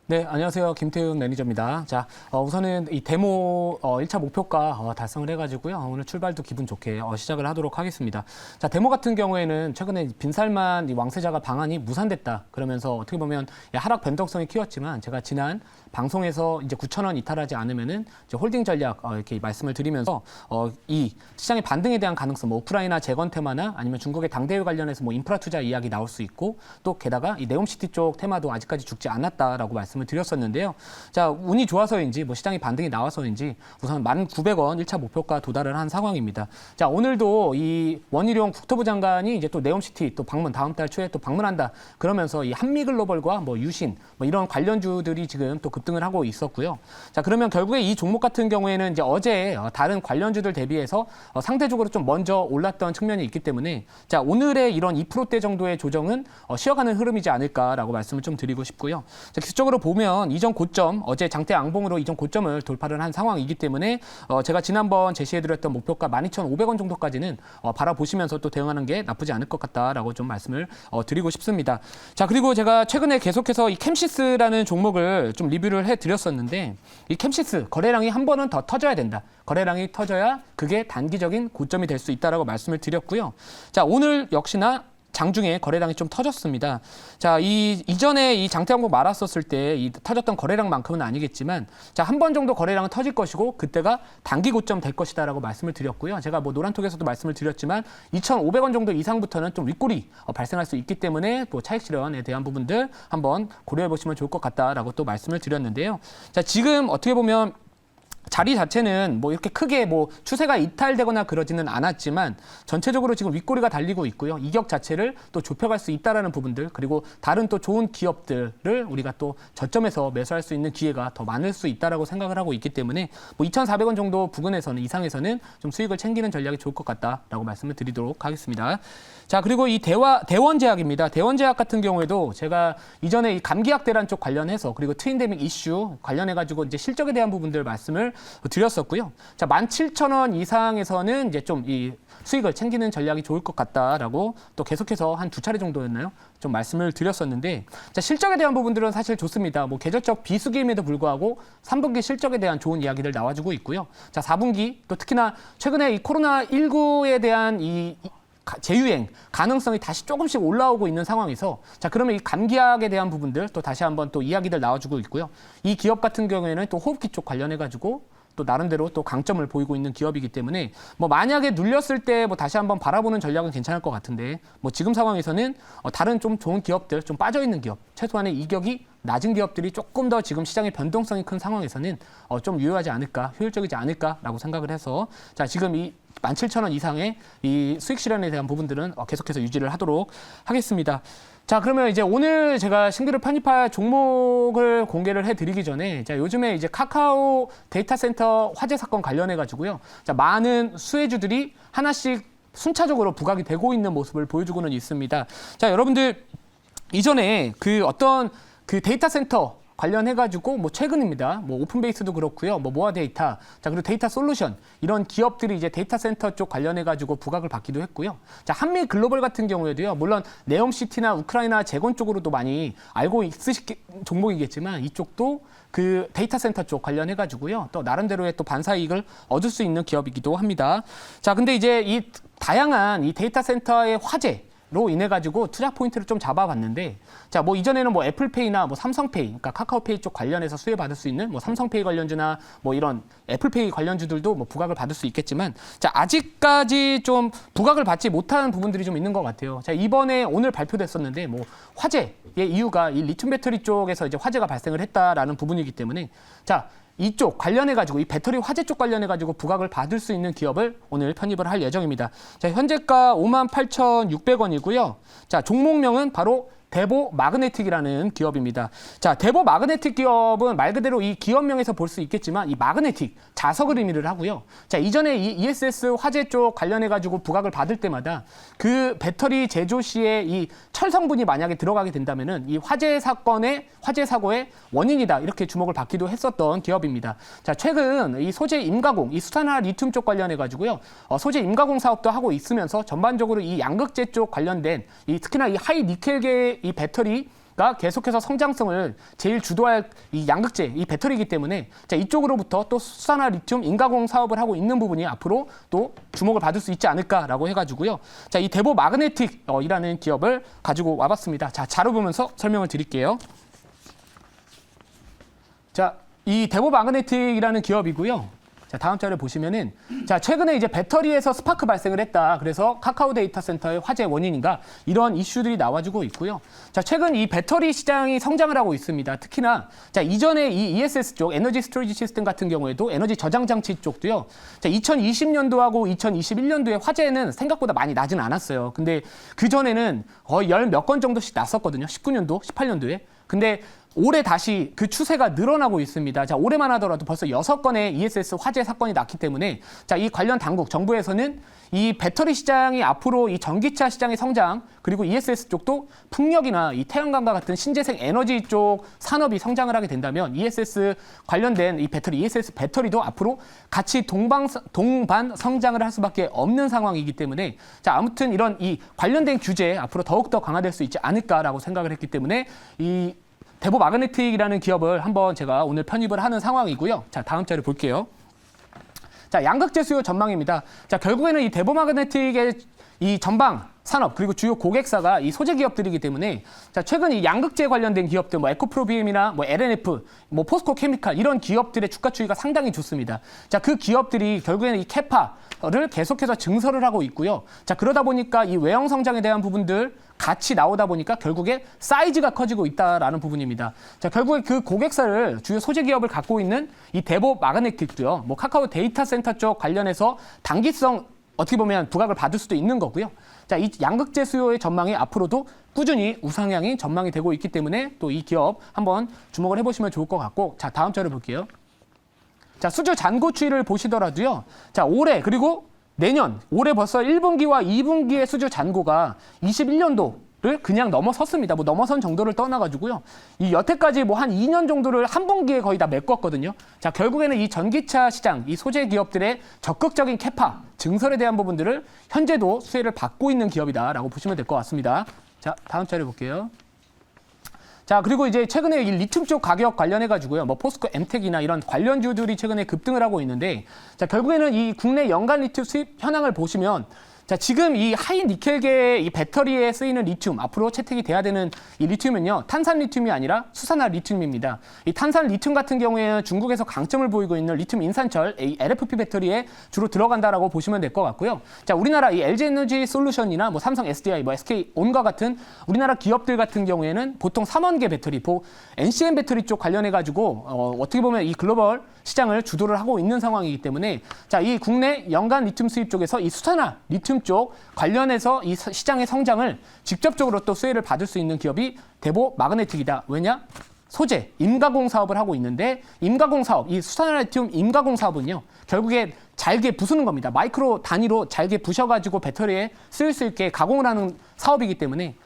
네, 안녕하세요. 김태훈 매니저입니다. 자, 우선은 이 데모 1차 목표가 달성을 해가지고요. 오늘 출발도 기분 좋게 시작을 하도록 하겠습니다. 자, 데모 같은 경우에는 최근에 빈살만 이 왕세자가 방안이 무산됐다. 그러면서 어떻게 보면 하락 변동성이 키웠지만 제가 지난 방송에서 이제 9,000원 이탈하지 않으면은 이제 홀딩 전략 이렇게 말씀을 드리면서 이 시장의 반등에 대한 가능성, 뭐 우크라이나 재건 테마나 아니면 중국의 당대회 관련해서 뭐 인프라 투자 이야기 나올 수 있고 또 게다가 이 네옴시티 쪽 테마도 아직까지 죽지 않았다라고 말씀을 드렸었는데요. 자, 운이 좋아서인지 뭐 시장의 반등이 나와서인지 우선 1,900원 1차 목표가 도달을 한 상황입니다. 자, 오늘도 이 원희룡 국토부 장관이 이제 또 네옴시티 또 방문 다음 달 초에 또 방문한다. 그러면서 이 한미글로벌과 뭐 유신 뭐 이런 관련주들이 지금 또 급등을 하고 있었고요. 자, 그러면 결국에 이 종목 같은 경우에는 이제 어제 다른 관련주들 대비해서 상대적으로 좀 먼저 올랐던 측면이 있기 때문에 자, 오늘의 이런 2%대 정도의 조정은 쉬어가는 흐름이지 않을까라고 말씀을 좀 드리고 싶고요. 자, 기술적으로 보면 이전 고점, 어제 장대 앙봉으로 이전 고점을 돌파를 한 상황이기 때문에 제가 지난번 제시해드렸던 목표가 12,500원 정도까지는 바라보시면서 또 대응하는 게 나쁘지 않을 것 같다라고 좀 말씀을 드리고 싶습니다. 자, 그리고 제가 최근에 계속해서 이 캠시스라는 종목을 좀 리뷰를 해드렸었는데 이 캠시스 거래량이 한 번은 더 터져야 된다. 거래량이 터져야 그게 단기적인 고점이 될 수 있다라고 말씀을 드렸고요. 자, 오늘 역시나 장중에 거래량이 좀 터졌습니다. 자, 이전에 이 장대항복 말았었을 때 이 터졌던 거래량만큼은 아니겠지만 자, 한 번 정도 거래량은 터질 것이고 그때가 단기 고점 될 것이다라고 말씀을 드렸고요. 제가 뭐 노란톡에서도 말씀을 드렸지만 2,500원 정도 이상부터는 좀 윗골이 발생할 수 있기 때문에 또 차익 실현에 대한 부분들 한번 고려해 보시면 좋을 것 같다라고 또 말씀을 드렸는데요. 자, 지금 어떻게 보면 자리 자체는 뭐 이렇게 크게 뭐 추세가 이탈되거나 그러지는 않았지만 전체적으로 지금 윗꼬리가 달리고 있고요. 이격 자체를 또 좁혀갈 수 있다라는 부분들 그리고 다른 또 좋은 기업들을 우리가 또 저점에서 매수할 수 있는 기회가 더 많을 수 있다라고 생각을 하고 있기 때문에 뭐 2,400원 정도 부근에서는 이상에서는 좀 수익을 챙기는 전략이 좋을 것 같다라고 말씀을 드리도록 하겠습니다. 자, 그리고 이 대원제약입니다. 대원제약 같은 경우에도 제가 이전에 이 감기약 대란 쪽 관련해서 그리고 트윈데믹 이슈 관련해가지고 이제 실적에 대한 부분들 말씀을 드렸었고요. 자, 17,000원 이상에서는 이제 좀 이 수익을 챙기는 전략이 좋을 것 같다라고 또 계속해서 한 2차례 정도였나요? 좀 말씀을 드렸었는데 자, 실적에 대한 부분들은 사실 좋습니다. 뭐 계절적 비수기임에도 불구하고 3분기 실적에 대한 좋은 이야기들 나와주고 있고요. 자, 4분기 또 특히나 최근에 이 코로나19에 대한 이 재유행 가능성이 다시 조금씩 올라오고 있는 상황에서 자, 그러면 이 감기약에 대한 부분들 또 다시 한번 또 이야기들 나와주고 있고요. 이 기업 같은 경우에는 또 호흡기 쪽 관련해가지고 또 나름대로 또 강점을 보이고 있는 기업이기 때문에 뭐 만약에 눌렸을 때 뭐 다시 한번 바라보는 전략은 괜찮을 것 같은데 뭐 지금 상황에서는 다른 좀 좋은 기업들 좀 빠져있는 기업 최소한의 이격이 낮은 기업들이 조금 더 지금 시장의 변동성이 큰 상황에서는 좀 유효하지 않을까 효율적이지 않을까라고 생각을 해서 자, 지금 이 17,000원 이상의 이 수익 실현에 대한 부분들은 계속해서 유지를 하도록 하겠습니다. 자, 그러면 이제 오늘 제가 신규로 편입할 종목을 공개를 해드리기 전에 자, 요즘에 이제 카카오 데이터 센터 화재 사건 관련해 가지고요. 자, 많은 수혜주들이 하나씩 순차적으로 부각이 되고 있는 모습을 보여주고는 있습니다. 자, 여러분들 이전에 그 어떤 그 데이터 센터 관련해가지고 뭐 최근입니다. 뭐 오픈베이스도 그렇고요. 뭐 모아 데이터, 자, 그리고 데이터 솔루션 이런 기업들이 이제 데이터 센터 쪽 관련해가지고 부각을 받기도 했고요. 자, 한미 글로벌 같은 경우에도요. 물론 네옴시티나 우크라이나 재건 쪽으로도 많이 알고 있으실 종목이겠지만 이쪽도 그 데이터 센터 쪽 관련해가지고요. 또 나름대로의 또 반사 이익을 얻을 수 있는 기업이기도 합니다. 자, 근데 이제 이 다양한 이 데이터 센터의 화재 로 인해 가지고 투자 포인트를 좀 잡아봤는데 자, 뭐 이전에는 뭐 애플페이나 뭐 삼성페이 그러니까 카카오페이 쪽 관련해서 수혜 받을 수 있는 뭐 삼성페이 관련주나 뭐 이런 애플페이 관련주들도 뭐 부각을 받을 수 있겠지만 자, 아직까지 좀 부각을 받지 못하는 부분들이 좀 있는 것 같아요. 자, 이번에 오늘 발표됐었는데 뭐 화재의 이유가 이 리튬 배터리 쪽에서 이제 화재가 발생을 했다라는 부분이기 때문에 자, 이쪽 관련해가지고 이 배터리 화재 쪽 관련해가지고 부각을 받을 수 있는 기업을 오늘 편입을 할 예정입니다. 자, 현재가 58,600원이고요. 자, 종목명은 바로 대보 마그네틱이라는 기업입니다. 자, 대보 마그네틱 기업은 말 그대로 이 기업명에서 볼 수 있겠지만 이 마그네틱, 자석을 의미를 하고요. 자, 이전에 이 ESS 화재 쪽 관련해가지고 부각을 받을 때마다 그 배터리 제조 시에 이 철 성분이 만약에 들어가게 된다면은 이 화재 사고의 원인이다 이렇게 주목을 받기도 했었던 기업입니다. 자, 최근 이 소재 임가공, 이 수산화 리튬 쪽 관련해가지고요. 소재 임가공 사업도 하고 있으면서 전반적으로 이 양극재 쪽 관련된 이 특히나 이 하이 니켈계 이 배터리 가 계속해서 성장성을 제일 주도할 이 양극재, 이 배터리이기 때문에 자, 이쪽으로부터 또 수산화 리튬 인가공 사업을 하고 있는 부분이 앞으로 또 주목을 받을 수 있지 않을까라고 해가지고요. 자, 이 대보 마그네틱이라는 기업을 가지고 와봤습니다. 자, 자료 보면서 설명을 드릴게요. 자, 이 대보 마그네틱이라는 기업이고요. 자, 다음 자료 보시면은 자, 최근에 이제 배터리에서 스파크 발생을 했다. 그래서 카카오 데이터 센터의 화재 원인인가 이런 이슈들이 나와주고 있고요. 자, 최근 이 배터리 시장이 성장을 하고 있습니다. 특히나 자, 이전에 이 ESS 쪽 에너지 스토리지 시스템 같은 경우에도 에너지 저장 장치 쪽도요. 자, 2020년도하고 2021년도에 화재는 생각보다 많이 나진 않았어요. 근데 그 전에는 거의 열 몇 건 정도씩 났었거든요. 19년도, 18년도에. 근데 올해 다시 그 추세가 늘어나고 있습니다. 자, 올해만 하더라도 벌써 6건의 ESS 화재 사건이 났기 때문에 자, 이 관련 당국, 정부에서는 이 배터리 시장이 앞으로 이 전기차 시장의 성장 그리고 ESS 쪽도 풍력이나 이 태양광과 같은 신재생 에너지 쪽 산업이 성장을 하게 된다면 ESS 관련된 이 배터리, ESS 배터리도 앞으로 같이 동반 성장을 할 수밖에 없는 상황이기 때문에 자, 아무튼 이런 이 관련된 규제 앞으로 더욱더 강화될 수 있지 않을까라고 생각을 했기 때문에 이 대보 마그네틱이라는 기업을 한번 제가 오늘 편입을 하는 상황이고요. 자, 다음 자료 볼게요. 자, 양극재 수요 전망입니다. 자, 결국에는 이 대보 마그네틱의 이 전방 산업 그리고 주요 고객사가 이 소재 기업들이기 때문에 자, 최근 이 양극재 관련된 기업들 뭐 에코프로비엠이나 뭐 LNF, 뭐 포스코 케미칼 이런 기업들의 주가 추이가 상당히 좋습니다. 자, 그 기업들이 결국에는 이 캐파를 계속해서 증설을 하고 있고요. 자, 그러다 보니까 이 외형 성장에 대한 부분들 같이 나오다 보니까 결국에 사이즈가 커지고 있다라는 부분입니다. 자, 결국에 그 고객사를 주요 소재 기업을 갖고 있는 이 대보 마그네틱도요. 뭐 카카오 데이터 센터 쪽 관련해서 단기성 어떻게 보면 부각을 받을 수도 있는 거고요. 자, 이 양극재 수요의 전망이 앞으로도 꾸준히 우상향이 전망이 되고 있기 때문에 또 이 기업 한번 주목을 해보시면 좋을 것 같고, 자, 다음 자료 볼게요. 자, 수주 잔고 추이를 보시더라도요. 자, 올해 그리고 내년 올해 벌써 1분기와 2분기의 수주 잔고가 21년도를 그냥 넘어섰습니다. 뭐 넘어선 정도를 떠나가지고요. 이 여태까지 뭐 한 2년 정도를 한 분기에 거의 다 메꿨거든요. 자, 결국에는 이 전기차 시장, 이 소재 기업들의 적극적인 캐파, 증설에 대한 부분들을 현재도 수혜를 받고 있는 기업이다라고 보시면 될 것 같습니다. 자, 다음 자료 볼게요. 자, 그리고 이제 최근에 이 리튬 쪽 가격 관련해가지고요. 뭐 포스코 엠텍이나 이런 관련주들이 최근에 급등을 하고 있는데, 자, 결국에는 이 국내 연간 리튬 수입 현황을 보시면, 자, 지금 이 하이 니켈계 이 배터리에 쓰이는 리튬, 앞으로 채택이 돼야 되는 이 리튬은요, 탄산 리튬이 아니라 수산화 리튬입니다. 이 탄산 리튬 같은 경우에는 중국에서 강점을 보이고 있는 리튬 인산철, 이 LFP 배터리에 주로 들어간다라고 보시면 될 것 같고요. 자, 우리나라 이 LG 에너지 솔루션이나 뭐 삼성 SDI, 뭐 SK온과 같은 우리나라 기업들 같은 경우에는 보통 3원계 배터리, NCM 배터리 쪽 관련해가지고, 어떻게 보면 이 글로벌 시장을 주도를 하고 있는 상황이기 때문에 자, 이 국내 연간 리튬 수입 쪽에서 이 수산화 리튬 쪽 관련해서 이 시장의 성장을 직접적으로 또 수혜를 받을 수 있는 기업이 대보 마그네틱이다. 왜냐? 소재, 임가공 사업을 하고 있는데 임가공 사업, 이 수산화 리튬 임가공 사업은요. 결국에 잘게 부수는 겁니다. 마이크로 단위로 잘게 부셔가지고 배터리에 쓰일 수 있게 가공을 하는 사업이기 때문에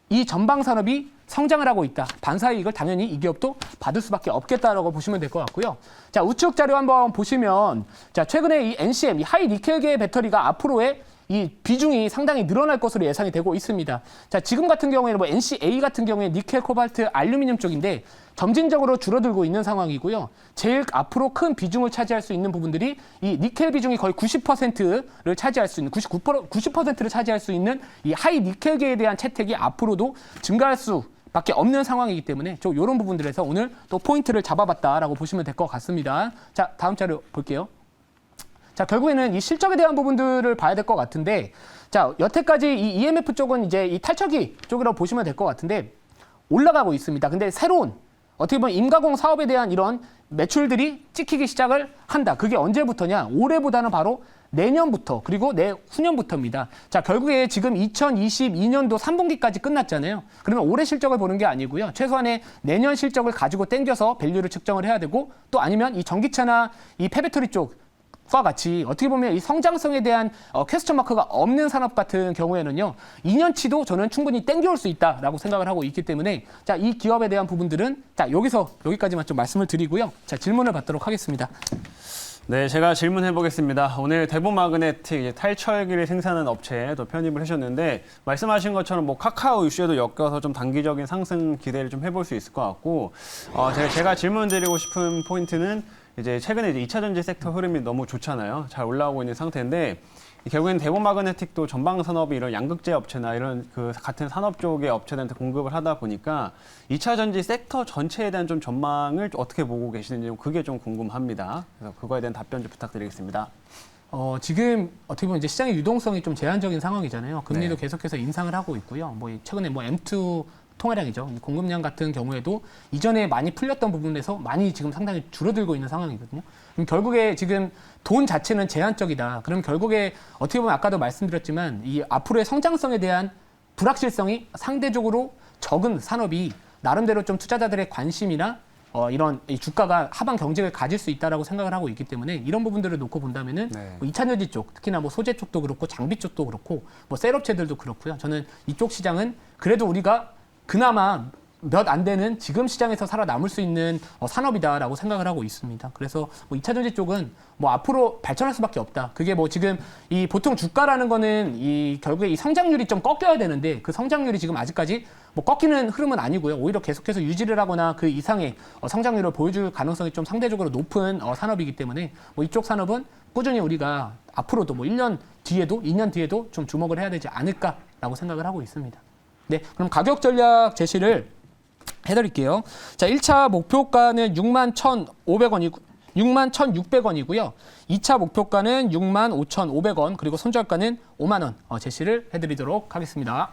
이 전방 산업이 성장을 하고 있다. 반사이익을 당연히 이 기업도 받을 수밖에 없겠다라고 보시면 될 것 같고요. 자, 우측 자료 한번 보시면 자, 최근에 이 NCM, 이 하이 니켈계 배터리가 앞으로의 이 비중이 상당히 늘어날 것으로 예상이 되고 있습니다. 자, 지금 같은 경우에는 뭐 NCA 같은 경우에 니켈, 코발트, 알루미늄 쪽인데 점진적으로 줄어들고 있는 상황이고요. 제일 앞으로 큰 비중을 차지할 수 있는 부분들이 이 니켈 비중이 거의 90%를 차지할 수 있는 90%를 차지할 수 있는 이 하이 니켈계에 대한 채택이 앞으로도 증가할 수밖에 없는 상황이기 때문에 좀 이런 부분들에서 오늘 또 포인트를 잡아봤다라고 보시면 될 것 같습니다. 자, 다음 자료 볼게요. 자, 결국에는 이 실적에 대한 부분들을 봐야 될 것 같은데, 자, 여태까지 이 EMF 쪽은 이제 이 탈척기 쪽이라고 보시면 될 것 같은데 올라가고 있습니다. 근데 새로운 어떻게 보면 임가공 사업에 대한 이런 매출들이 찍히기 시작을 한다. 그게 언제부터냐? 올해보다는 바로 내년부터 그리고 내후년부터입니다. 자, 결국에 지금 2022년도 3분기까지 끝났잖아요. 그러면 올해 실적을 보는 게 아니고요. 최소한의 내년 실적을 가지고 땡겨서 밸류를 측정을 해야 되고 또 아니면 이 전기차나 이 폐배터리 쪽 과 같이 어떻게 보면 이 성장성에 대한 퀘스천 마크가 없는 산업 같은 경우에는요. 2년치도 저는 충분히 땡겨올 수 있다라고 생각을 하고 있기 때문에 자, 이 기업에 대한 부분들은 자, 여기까지만 좀 말씀을 드리고요. 자, 질문을 받도록 하겠습니다. 네, 제가 질문해 보겠습니다. 오늘 대보마그네틱 탈철기를 생산하는 업체에 또 편입을 하셨는데 말씀하신 것처럼 뭐 카카오 이슈에도 엮여서 좀 단기적인 상승 기대를 좀 해볼 수 있을 것 같고 제가 질문드리고 싶은 포인트는 이제 최근에 이제 2차 전지 섹터 흐름이 너무 좋잖아요. 잘 올라오고 있는 상태인데 결국에는 대보마그네틱도 전방 산업이 이런 양극재 업체나 이런 그 같은 산업 쪽의 업체들한테 공급을 하다 보니까 2차 전지 섹터 전체에 대한 좀 전망을 어떻게 보고 계시는지 그게 좀 궁금합니다. 그래서 그거에 대한 답변 좀 부탁드리겠습니다. 지금 어떻게 보면 이제 시장의 유동성이 좀 제한적인 상황이잖아요. 금리도 네. 계속해서 인상을 하고 있고요. 뭐 최근에 뭐 M2 통화량이죠. 공급량 같은 경우에도 이전에 많이 풀렸던 부분에서 많이 지금 상당히 줄어들고 있는 상황이거든요. 그럼 결국에 지금 돈 자체는 제한적이다. 그럼 결국에 어떻게 보면 아까도 말씀드렸지만 이 앞으로의 성장성에 대한 불확실성이 상대적으로 적은 산업이 나름대로 좀 투자자들의 관심이나 이런 이 주가가 하방 경쟁을 가질 수 있다라고 생각을 하고 있기 때문에 이런 부분들을 놓고 본다면은 네. 뭐 2차 전지 쪽, 특히나 뭐 소재 쪽도 그렇고 장비 쪽도 그렇고 뭐 셀업체들도 그렇고요. 저는 이쪽 시장은 그래도 우리가 그나마 몇 안 되는 지금 시장에서 살아남을 수 있는 산업이다라고 생각을 하고 있습니다. 그래서 뭐 2차 전지 쪽은 뭐 앞으로 발전할 수밖에 없다. 그게 뭐 지금 이 보통 주가라는 거는 이 결국에 이 성장률이 좀 꺾여야 되는데 그 성장률이 지금 아직까지 뭐 꺾이는 흐름은 아니고요. 오히려 계속해서 유지를 하거나 그 이상의 성장률을 보여줄 가능성이 좀 상대적으로 높은 산업이기 때문에 뭐 이쪽 산업은 꾸준히 우리가 앞으로도 뭐 1년 뒤에도 2년 뒤에도 좀 주목을 해야 되지 않을까라고 생각을 하고 있습니다. 네, 그럼 가격 전략 제시를 해드릴게요. 자, 1차 목표가는 61,500원이고 61,600원이고요. 2차 목표가는 65,500원, 그리고 손절가는 5만 원 제시를 해드리도록 하겠습니다.